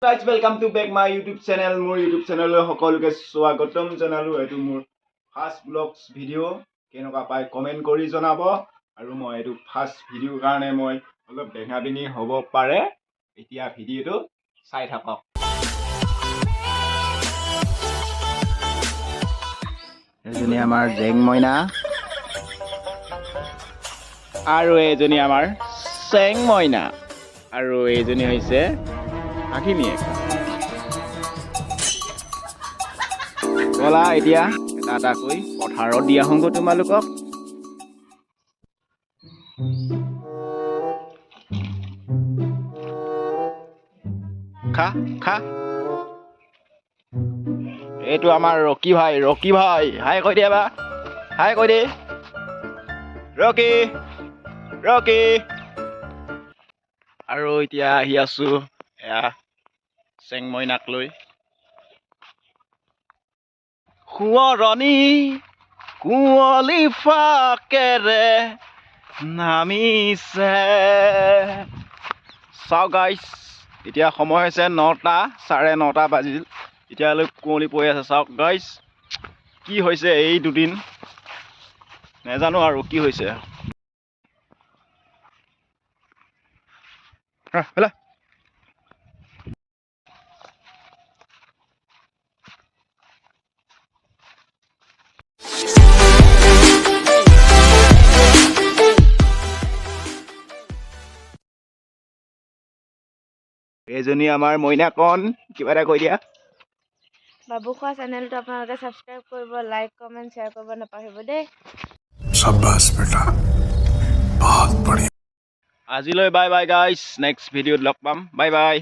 Guys, welcome to back my YouTube channel. More YouTube channel সকলোকে স্বাগতম জনালো। এটো মোৰ ফাৰ্স্ট ব্লগছ ভিডিও কেনেকুৱা পাই কমেন্ট কৰি জনাব আৰু মই এটো ফাৰ্স্ট ভিডিও কাৰণে মই অলপ বেঙাবিনি হ'ব পাৰে। এতিয়া ভিডিওটো চাই থাকক। এজনী আমাৰ জেং মইনা আৰু এজনী আমাৰ চেং মইনা আৰু এজনী হৈছে আকিমিয়ে বলা এতিয়া এটা এটা কৈ পথাৰত দিয়া হংগ তোমালোকক খা খা এইটো আমাৰ ৰকি ভাই হাই কৈ দিয়া বা হাই কৈ দে ৰকি আৰু এতিয়া আহি আছো এয়া চেং মইনাক লৈ শুৱৰণি কুঁৱলী ফাকেৰে নামিছে চাও গাইছ এতিয়া সময় হৈছে 9টা 9:30 বাজিল এতিয়ালৈ কুঁৱলী পৰি আছে চাওক গাইছ কি হৈছে এই দুদিন নেজানো আৰু কি হৈছে হেলা এজনী আমাৰ মইনাকন কিবা এটা কৈ দিয়া বাবুখোৱা চেনেলটো আপোনালোকে সাবস্ক্ৰাইব কৰিব লাইক কমেন্ট শেয়াৰ কৰিব নাপাহৰিব দেই शाबाश बेटा बहुत बढ़िया আজিলৈ বাই বাই গাইছ নেক্সট ভিডিঅ'ত লগ পাম বাই বাই